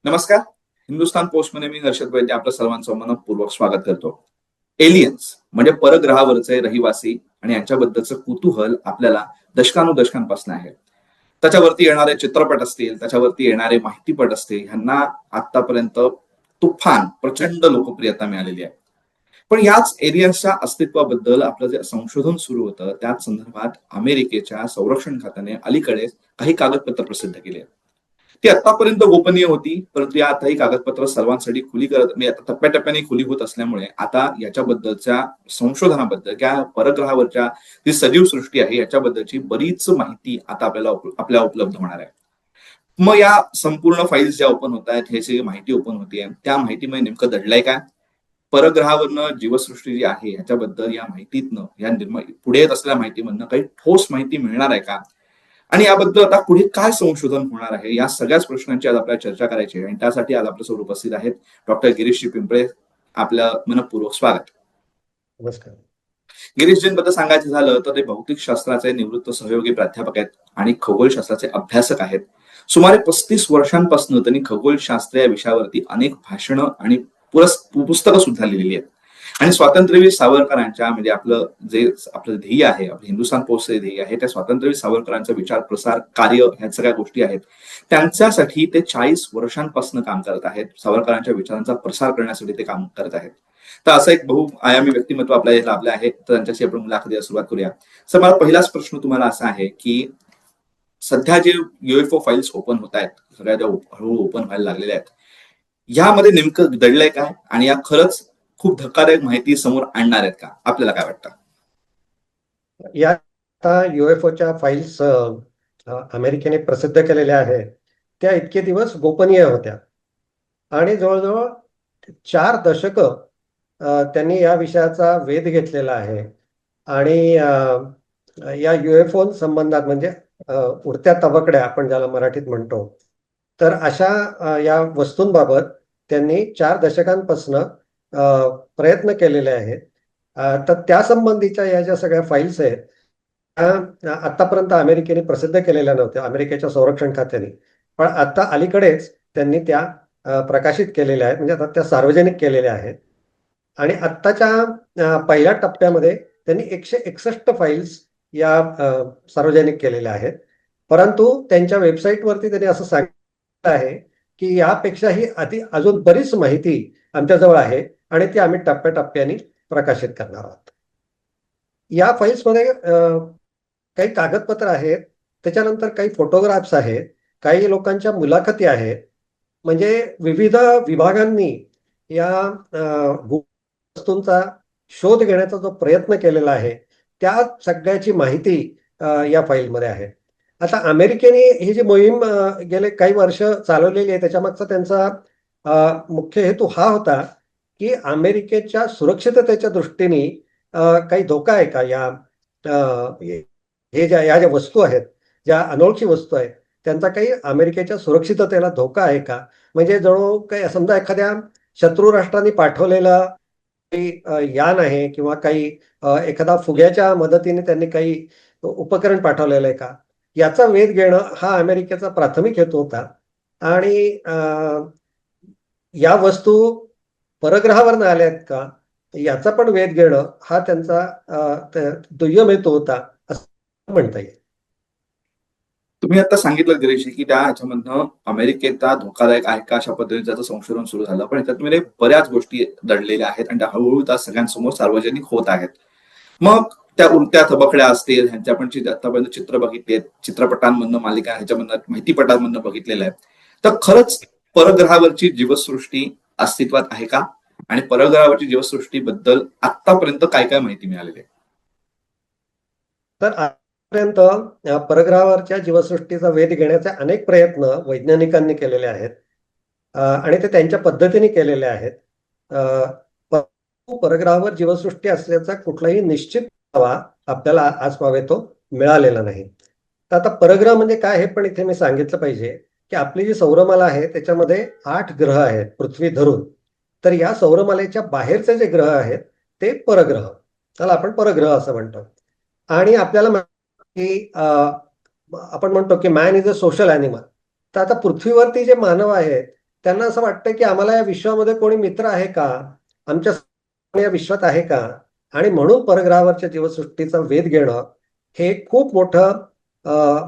नमस्कार. हिंदुस्थान पोस्टमध्ये मी हर्षद वैद्य आपलं सर्वांचं मनपूर्वक स्वागत करतो. एलियन्स म्हणजे परग्रहावरचे रहिवासी आणि यांच्याबद्दलचं कुतूहल आपल्याला दशकानुदशकांपासून आहे. त्याच्यावरती येणारे चित्रपट असतील, त्याच्यावरती येणारे माहितीपट असतील, ह्यांना आतापर्यंत तुफान प्रचंड लोकप्रियता मिळालेली आहे. पण याच एलियन्सच्या अस्तित्वाबद्दल आपलं जे संशोधन सुरू होतं त्याच संदर्भात अमेरिकेच्या संरक्षण खात्याने अलीकडे काही कागदपत्र प्रसिद्ध केली आहेत. ती आतापर्यंत गोपनीय होती, परंतु या आता ही कागदपत्र सर्वांसाठी खुली करत म्हणजे आता टप्प्याटप्प्याने खुली होत असल्यामुळे आता याच्याबद्दलच्या संशोधनाबद्दल त्या परग्रहावरच्या जी सजीव सृष्टी आहे याच्याबद्दलची बरीच माहिती आता आपल्याला उपलब्ध होणार आहे. मग या संपूर्ण फाईल्स ज्या ओपन होत आहेत, ह्याची माहिती ओपन होतीये, त्या माहितीमध्ये नेमकं दडलंय काय? परग्रहावरनं जीवसृष्टी जी आहे ह्याच्याबद्दल या माहितीतनं पुढे येत असलेल्या माहितीमधनं काही ठोस माहिती मिळणार आहे का? आणि याबद्दल आता पुढे काय संशोधन होणार आहे, या सगळ्याच प्रश्नांची आज आपल्याला चर्चा करायची आहे आणि त्यासाठी आज आपल्यासमोर उपस्थित आहेत डॉक्टर गिरीश पिंपळे. आपलं मनपूर्वक स्वागत. नमस्कार. गिरीशजींबद्दल सांगायचं झालं तर ते भौतिकशास्त्राचे निवृत्त सहयोगी प्राध्यापक आहेत आणि खगोलशास्त्राचे अभ्यासक आहेत. सुमारे 35 वर्षांपासून त्यांनी खगोलशास्त्र या विषयावरती अनेक भाषणं आणि पुस्तकं सुद्धा लिहिलेली आहेत. आणि स्वातंत्र्यवीर सावरकरांच्या म्हणजे आपलं ध्येय आहे, आपलं हिंदुस्थान पोस्टचे ध्येय आहे, त्या स्वातंत्र्यवीर सावरकरांचा विचार प्रसार कार्य ह्या सगळ्या गोष्टी आहेत. त्यांच्यासाठी ते 40 वर्षांपासून काम करत आहेत. सावरकरांच्या विचारांचा प्रसार करण्यासाठी ते काम करत आहेत. तर असं एक बहुआयामी व्यक्तिमत्व आपल्याला लाभलं आहे. तर त्यांच्याशी आपण मुलाखतीला सुरुवात करूया. सर, मला पहिलाच प्रश्न तुम्हाला असा आहे की सध्या जे युएफओ फाईल्स ओपन होत आहेत, सगळ्या ज्या हळूहळू ओपन व्हायला लागलेल्या आहेत, यामध्ये नेमकं दडलंय काय आणि या खरंच खूप धक्कादायक माहिती समोर आणणार आहेत का? आपल्याला काय वाटतं? या आता युएफओच्या फाईल्स अमेरिकेने प्रसिद्ध केलेल्या आहेत, त्या इतके दिवस गोपनीय होत्या आणि जवळजवळ 4 दशक त्यांनी या विषयाचा वेध घेतलेला आहे. आणि या युएफओ संबंधात म्हणजे उडत्या तबकड्या आपण ज्याला मराठीत म्हणतो, तर अशा या वस्तूंबाबत त्यांनी 4 दशकांपासून प्रयत्न केलेले आहेत. तर त्या संबंधीच्या या ज्या सगळ्या फाईल्स आहेत त्या आतापर्यंत अमेरिकेने प्रसिद्ध केलेल्या नव्हत्या, अमेरिकेच्या संरक्षण खात्याने. पण आता अलीकडेच त्यांनी त्या प्रकाशित केलेल्या आहेत, म्हणजे आता त्या सार्वजनिक केलेल्या आहेत. आणि आत्ताच्या पहिल्या टप्प्यामध्ये त्यांनी 161 फाईल्स या सार्वजनिक केलेल्या आहेत. परंतु त्यांच्या वेबसाईटवरती त्यांनी असं सांगितलं आहे की यापेक्षाही अजून बरीच माहिती आमच्याजवळ आहे आणि ती आम्ही टप्प्याटप्प्याने प्रकाशित करणार आहोत. या फाईल्समध्ये काही कागदपत्र आहेत, त्याच्यानंतर काही फोटोग्राफ्स आहेत, काही लोकांच्या मुलाखती आहेत. म्हणजे विविध विभागांनी या वस्तूंचा शोध घेण्याचा जो प्रयत्न केलेला आहे त्या सगळ्याची माहिती या फाईलमध्ये आहे. आता अमेरिकेने ही जी मोहीम गेले काही वर्ष चालवलेली आहे, त्याच्यामागचा त्यांचा मुख्य हेतू हा होता की अमेरिकेच्या सुरक्षिततेच्या दृष्टीने काही धोका आहे का या या ज्या वस्तू आहेत, ज्या अनोळखी वस्तू आहेत, त्यांचा काही अमेरिकेच्या सुरक्षिततेला धोका आहे का? म्हणजे जणू काही समजा एखाद्या शत्रू राष्ट्रांनी पाठवलेलं यान आहे किंवा काही एखादा फुग्याच्या मदतीने त्यांनी काही उपकरण पाठवलेलं आहे का, याचा वेध घेणं हा अमेरिकेचा प्राथमिक हेतू होता. आणि या वस्तू परग्रहावर आल्या आहेत का याचा पण वेध घेणं हा त्यांचा दुय्यम हेतू होता असं म्हणता येईल. तुम्ही आता सांगितलं गिरीश की त्या ह्याच्यामधनं अमेरिकेचा धोकादायक आहे का अशा पद्धतीने त्याचं संशोधन सुरू झालं, पण ह्याच्यात बऱ्याच गोष्टी दडलेल्या आहेत आणि त्या हळूहळू त्या सगळ्यांसमोर सार्वजनिक होत आहेत. मग त्या उलट्या तबकड्या असतील, ह्यांच्या आपण आतापर्यंत चित्र बघितले, चित्रपटांमधनं, मालिका ह्याच्यामधनं, माहितीपटांमधनं बघितलेलं आहे. तर खरंच परग्रहावरची जीवसृष्टी अस्तित्वात आहे का आणि परग्रहावरची जीवसृष्टीबद्दल आतापर्यंत काय काय माहिती मिळालेली आहे? तर आतापर्यंत परग्रहावरच्या जीवसृष्टीचा वेध घेण्याचे अनेक प्रयत्न वैज्ञानिकांनी केलेले आहेत आणि ते त्यांच्या पद्धतीने केलेले आहेत. परग्रहावर जीवसृष्टी असल्याचा कुठलाही निश्चित दावा आपल्याला आजपावे तो मिळालेला नाही. तर आता परग्रह म्हणजे काय हे पण इथे मी सांगितलं पाहिजे की आपली जी सौरमाला आहे त्याच्यामध्ये 8 ग्रह आहेत पृथ्वी धरून. तर या सौरमालेच्या बाहेरचे जे ग्रह आहेत ते परग्रह, त्याला आपण परग्रह असं म्हणतो. आणि आपल्याला की आपण म्हणतो की man is a social animal. तर आता पृथ्वीवरती जे मानव आहेत त्यांना असं वाटतं की आम्हाला या विश्वामध्ये कोणी मित्र आहे का, आमच्या या विश्वात आहे का, आणि म्हणून परग्रहावरच्या जीवसृष्टीचा वेध घेणं हे खूप मोठं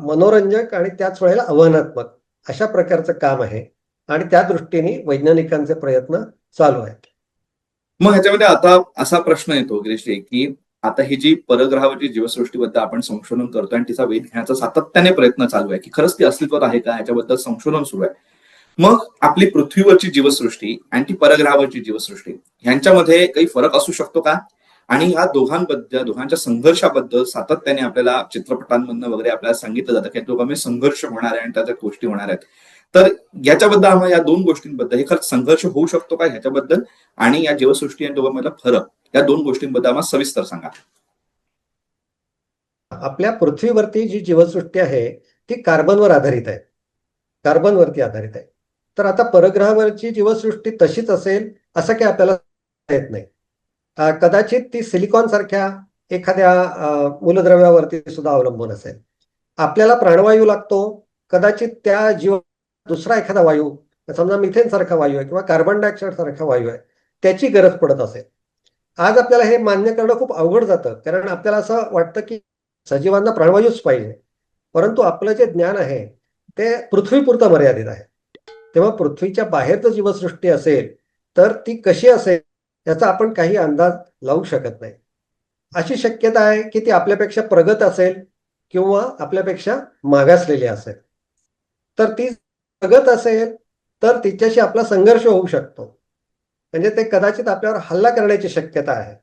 मनोरंजक आणि त्याच वेळेला आव्हानात्मक अशा प्रकारचं काम आहे. आणि त्या दृष्टीने वैज्ञानिकांचे प्रयत्न चालू आहेत. मग ह्याच्यामध्ये आता असा प्रश्न येतो गिरीशजी, की आता ही जी परग्रहावरची जीवसृष्टीबद्दल आपण संशोधन करतोय आणि तिचा वेध घेण्याचा सातत्याने प्रयत्न चालू आहे, की खरंच ती अस्तित्वात आहे का ह्याच्याबद्दल संशोधन सुरू आहे. मग आपली पृथ्वीवरची जीवसृष्टी आणि ती परग्रहावरची जीवसृष्टी ह्यांच्यामध्ये काही फरक असू शकतो का? आणि ह्या दोघांच्या संघर्षाबद्दल सातत्याने आपल्याला चित्रपटांमधनं वगैरे आपल्याला सांगितलं जातं की दोघांमध्ये संघर्ष होणार आहे आणि त्याच्या गोष्टी होणार आहेत. तर याच्याबद्दल आम्हाला या दोन गोष्टींबद्दल, हे खरंच संघर्ष होऊ शकतो का ह्याच्याबद्दल, आणि या जीवसृष्टी आणि दोघांमधला फरक, या दोन गोष्टींबद्दल आम्हाला सविस्तर सांगा. आपल्या पृथ्वीवरती जी जीवसृष्टी आहे ती कार्बनवर आधारित आहे, कार्बनवरती आधारित आहे. तर आता परग्रहावरची जीवसृष्टी तशीच असेल असं काही आपल्याला येत नाही. कदाचित ती सिलिकॉन सारख्या एखाद्या मूलद्रव्यावरती सुद्धा अवलंबून असेल. आपल्याला प्राणवायू लागतो, कदाचित त्या जीव दुसरा एखादा वायू, समजा मिथेन सारखा वायू आहे किंवा कार्बन डायऑक्साईड सारखा वायू आहे, त्याची गरज पडत असेल. आज आपल्याला हे मान्य करणं खूप अवघड जातं, कारण आपल्याला असं वाटतं की सजीवांना प्राणवायूच पाहिजे. परंतु आपलं जे ज्ञान आहे ते पृथ्वीपुरतं मर्यादित आहे. तेव्हा पृथ्वीच्या बाहेर जर जीवसृष्टी असेल तर ती कशी असेल याचा आपण काही अंदाज लावू शकत नाही. अशी शक्यता आहे की ती आपल्यापेक्षा प्रगत असेल किंवा आपल्यापेक्षा मागासलेली असेल. तर ती प्रगत असेल तर तिच्याशी आपला संघर्ष होऊ शकतो, म्हणजे ते कदाचित आपल्यावर हल्ला करण्याची शक्यता आहे.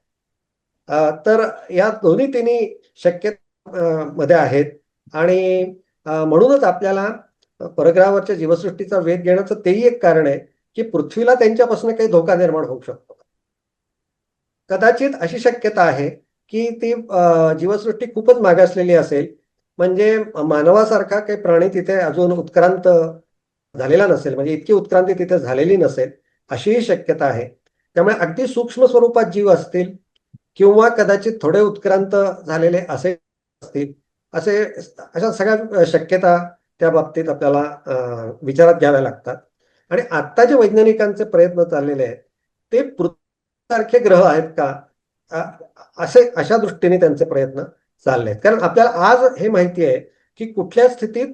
तर या दोन्ही तिन्ही शक्यता मध्ये आहेत. आणि म्हणूनच आपल्याला परग्रहावरच्या जीवसृष्टीचा वेध घेण्याचं तेही एक कारण आहे की पृथ्वीला त्यांच्यापासून काही धोका निर्माण होऊ शकतो. कदाचित अशी शक्यता आहे की ती जीवसृष्टी खूपच मागासलेली असेल, म्हणजे मानवासारखा काही प्राणी तिथे अजून उत्क्रांत झालेला नसेल, म्हणजे इतकी उत्क्रांती तिथे झालेली नसेल, अशीही शक्यता आहे. त्यामुळे अगदी सूक्ष्म स्वरूपात जीव असतील किंवा कदाचित थोडे उत्क्रांत झालेले असे असतील, अशा सगळ्या शक्यता त्या बाबतीत आपल्याला विचारात घ्याव्या लागतात. आणि आता जे वैज्ञानिकांचे प्रयत्न चाललेले आहेत ते पृथ्वीसारखे ग्रह आहेत का, अशा दृष्टीने त्यांचे प्रयत्न चालले आहेत. कारण आपल्याला आज हे माहिती आहे की कुठल्या स्थितीत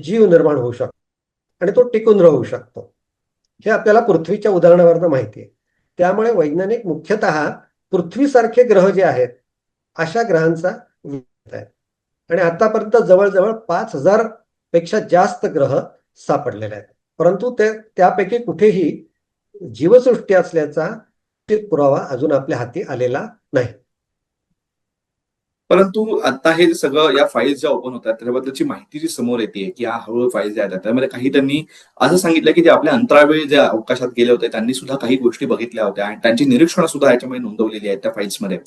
जीव निर्माण होऊ शकतो आणि तो टिकून राहू शकतो, हे आपल्याला पृथ्वीच्या उदाहरणावरनं माहिती आहे. त्यामुळे वैज्ञानिक मुख्यतः पृथ्वीसारखे ग्रह जे आहेत अशा ग्रहांचा विचार आहे. आणि आतापर्यंत जवळजवळ 5,000 पेक्षा जास्त ग्रह सापडलेले आहेत, परंतु त्यापैकी कुठेही जीवसृष्टी असल्याचा पुरावा अजून आपल्या हाती आलेला नाही. परंतु आता हे सगळं, या फाईल्स ज्या ओपन होतात त्याच्याबद्दलची माहिती जी समोर येते की या हळूहळू फाईल्स ज्या आहेत त्यामध्ये काही त्यांनी असं सांगितलं की जे आपल्या अंतराळवेळी जे अवकाशात गेले होते त्यांनी सुद्धा काही गोष्टी बघितल्या होत्या आणि त्यांची निरीक्षणं सुद्धा याच्यामध्ये नोंदवलेली आहेत त्या फाईल्समध्ये.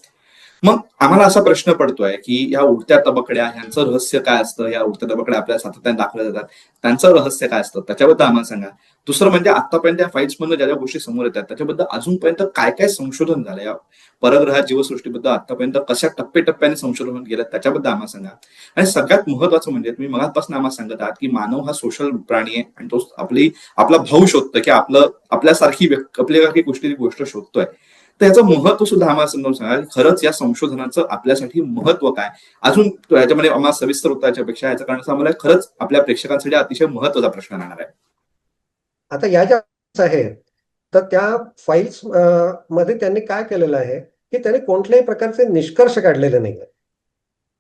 मग आम्हाला असा प्रश्न पडतोय की या उडत्या तबकड्या ह्यांचं रहस्य काय असतं, या उडत्या तबकड्या आपल्याला सातत्याने दाखवल्या जातात, त्यांचं रहस्य काय असतं त्याच्याबद्दल आम्हाला सांगा. दुसरं म्हणजे आतापर्यंत या फाईल्स मधून ज्या ज्या गोष्टी समोर येतात त्याच्याबद्दल अजूनपर्यंत काय काय संशोधन झालं, या परग्रहात जीवसृष्टीबद्दल आतापर्यंत कशा टप्प्याटप्प्याने संशोधन होत गेलं त्याच्याबद्दल आम्हाला सांगा. आणि सगळ्यात महत्वाचं म्हणजे तुम्ही मगापासून आम्हाला सांगत आहात की मानव हा सोशल प्राणी आहे आणि तो आपला भाऊ शोधतोय की आपल्यासारखी आपल्यासारखी गोष्ट शोधतोय. तर याचं महत्व सुद्धा आम्हाला समजावून सांगा. खरंच या संशोधनाचं आपल्यासाठी महत्व काय, अजून याच्यामध्ये आम्हाला सविस्तर होता याच्यापेक्षा, याचं कारण आम्हाला खरंच आपल्या प्रेक्षकांसाठी अतिशय महत्वाचा प्रश्न राहणार आहे. आता या ज्या आहेत तर त्या फाईल्स मध्ये त्यांनी काय केलेलं आहे की त्यांनी कोणत्याही प्रकारचे निष्कर्ष काढलेले नाही.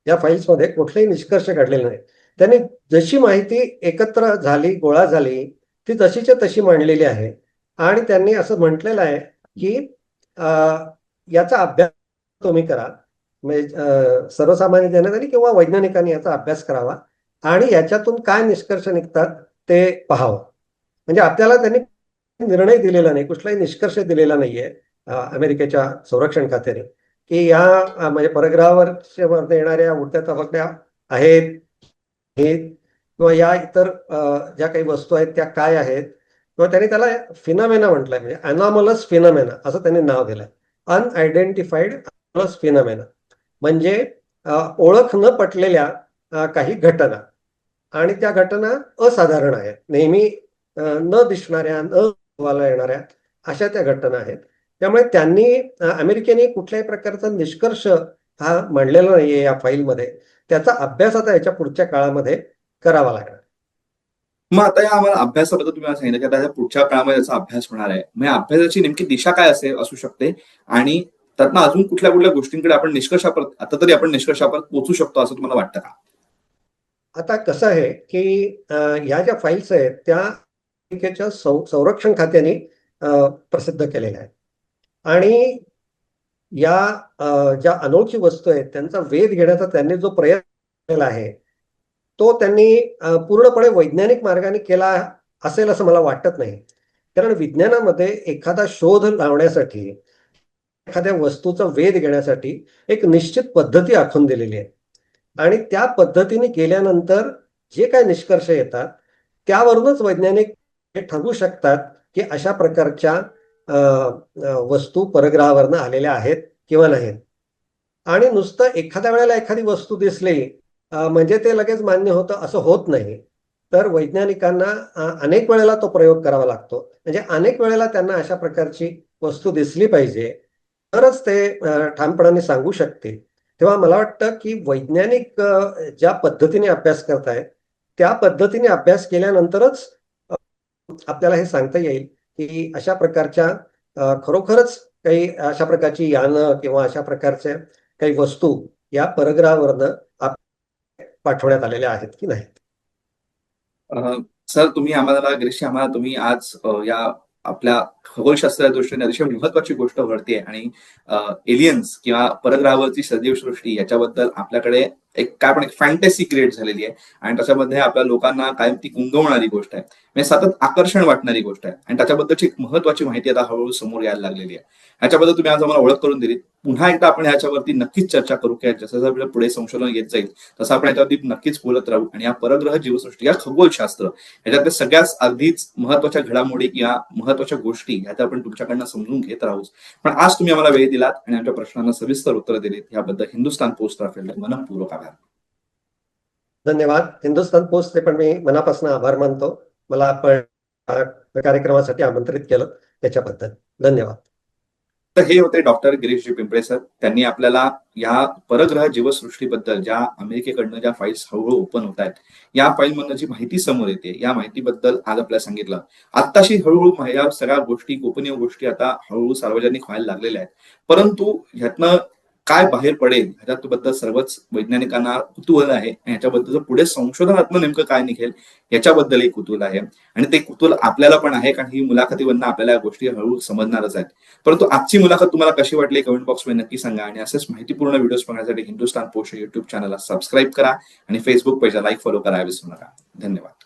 या फाईल्स मध्ये कुठलेही निष्कर्ष काढलेले नाही. त्यांनी जशी माहिती एकत्र झाली, गोळा झाली, ती जशीच्या तशी मांडलेली आहे. आणि त्यांनी असं म्हटलेलं आहे की याचा अभ्यास तुम्ही करा, म्हणजे सर्वसामान्य जनतेने किंवा वैज्ञानिकांनी याचा अभ्यास करावा आणि याच्यातून काय निष्कर्ष निघतात ते पाहावं. म्हणजे आपल्याला त्यांनी निर्णय दिलेला नाही, कुठलाही निष्कर्ष दिलेला नाहीये अमेरिकेच्या संरक्षण खात्याने की या म्हणजे परग्रहावर येणाऱ्या उडत्या तबकड्या आहेत किंवा या इतर ज्या काही वस्तू आहेत त्या काय आहेत, किंवा त्यांनी त्याला फिनॉमेना म्हटलंय, म्हणजे अनॉमलस फिनॉमेना असं त्यांनी नाव दिलंय. अनआयडेंटिफाईड अनॉमलस फिनॉमेना म्हणजे ओळख न पटलेल्या काही घटना, आणि त्या घटना असाधारण आहेत. नेहमी न दिसणाऱ्या, न अहवाला येणाऱ्या अशा त्या घटना आहेत. त्यामुळे त्यांनी अमेरिकेने कुठल्याही प्रकारचा निष्कर्ष हा मांडलेला नाहीये या फाईलमध्ये. त्याचा अभ्यास आता याच्या पुढच्या काळामध्ये करावा लागणार. मग आता या आम्हाला अभ्यासाबद्दल तुम्ही मला सांगितलं की आता पुढच्या काळामध्ये याचा अभ्यास होणार आहे. मग या अभ्यासाची नेमकी दिशा काय असू शकते आणि त्यातनं अजून कुठल्या कुठल्या गोष्टींकडे आपण निष्कर्षापर्यंत आता तरी आपण निष्कर्षापर्यंत पोहोचू शकतो असं तुम्हाला वाटतं का? आता कसं आहे की ह्या ज्या फाईल्स आहेत त्या अमेरिकेच्या संरक्षण खात्याने प्रसिद्ध केलेल्या आहेत. आणि या ज्या अनोळखी वस्तू आहेत त्यांचा वेध घेण्याचा त्यांनी जो प्रयत्न केला आहे तो त्यांनी पूर्णपणे वैज्ञानिक मार्गाने केला असेल असं मला वाटत नाही. कारण विज्ञानामध्ये एखादा शोध लावण्यासाठी, एखाद्या वस्तूचा वेध घेण्यासाठी एक निश्चित पद्धती आखून दिलेली आहे. आणि त्या पद्धतीने गेल्यानंतर जे काही निष्कर्ष येतात त्यावरूनच वैज्ञानिक हे ठरवू शकतात की अशा प्रकारच्या वस्तू परग्रहावरनं आलेल्या आहेत किंवा नाहीत. आणि नुसतं एखाद्या वेळेला एखादी वस्तू दिसली म्हणजे ते लगेच मान्य होतं असं होत नाही. तर वैज्ञानिकांना अनेक वेळेला तो प्रयोग करावा लागतो. म्हणजे अनेक वेळेला त्यांना अशा प्रकारची वस्तू दिसली पाहिजे तरच ते ठामपणाने सांगू शकतील. तेव्हा मला वाटतं की वैज्ञानिक ज्या पद्धतीने अभ्यास करतायत त्या पद्धतीने अभ्यास केल्यानंतरच आपल्याला हे सांगता येईल की अशा प्रकारच्या खरोखरच काही अशा प्रकारची यानं किंवा अशा प्रकारच्या काही वस्तू या परग्रहावरनं पाठवण्यात आलेल्या आहेत की नाहीत. सर तुम्ही आम्हाला गिरीश आम्हाला तुम्ही आज या आपल्या खगोलशास्त्राच्या दृष्टीने अतिशय महत्वाची गोष्ट घडते आणि एलियन्स किंवा परग्रहावरची सजीव सृष्टी याच्याबद्दल आपल्याकडे एक काय पण एक फॅन्टसी क्रिएट झालेली आहे आणि त्याच्यामध्ये आपल्या लोकांना कायम ती गुंगवणारी गोष्ट आहे. म्हणजे सतत आकर्षण वाटणारी गोष्ट आहे आणि त्याच्याबद्दलची एक महत्वाची माहिती आता हळूहळू समोर यायला लागलेली आहे. ह्याच्याबद्दल तुम्ही आज आम्हाला ओळख करून दिली. पुन्हा एकदा आपण ह्याच्यावरती नक्कीच चर्चा करू की जसं जसं पुढे संशोधन येत जाईल तसं आपण याच्यावरती नक्कीच बोलत राहू आणि या परग्रह जीवसृष्टी या खगोलशास्त्र याच्यातल्या सगळ्याच अगदीच महत्वाच्या घडामोडी किंवा महत्वाच्या गोष्टी ह्या आपण तुमच्याकडनं समजून घेत राहू. पण आज तुम्ही आम्हाला वेळ दिलात आणि आमच्या प्रश्नांना सविस्तर उत्तर दिलीत याबद्दल हिंदुस्थान पोस्ट तर्फे मनपूर्वक आभार. धन्यवाद. हिंदुस्थान पोस्टचे पण मी मनापासून आभार मानतो. मला आपण कार्यक्रमासाठी आमंत्रित केलं त्याच्याबद्दल धन्यवाद. तर हे होते डॉक्टर गिरीशजी पिंपळे सर. त्यांनी आपल्याला या परग्रह जीवसृष्टीबद्दल ज्या अमेरिकेकडनं ज्या फाईल्स हळूहळू ओपन होत आहेत या फाईलमधनं जी माहिती समोर येते या माहितीबद्दल आज आपल्याला सांगितलं. आत्ताशी हळूहळू या सगळ्या गोष्टी गोपनीय गोष्टी आता हळूहळू सार्वजनिक व्हायला लागलेल्या आहेत. परंतु ह्यातनं काय बाहेर पडेल ह्याच्याबद्दल सर्वच वैज्ञानिकांना कुतूहल आहे आणि ह्याच्याबद्दल पुढे संशोधनातनं नेमकं काय निघेल याच्याबद्दलही कुतूहल आहे आणि ते कुतूहल आपल्याला पण आहे कारण ही मुलाखतीवरनं आपल्याला या गोष्टी हळूहळू समजणारच आहेत. परंतु आजची मुलाखत तुम्हाला कशी वाटली कमेंट बॉक्समध्ये नक्की सांगा आणि असेच माहितीपूर्ण व्हिडिओज बघण्यासाठी हिंदुस्थान पोस्ट युट्यूब चॅनलला सबस्क्राईब करा आणि फेसबुक पेजला लाईक फॉलो करायला विसरू नका. धन्यवाद.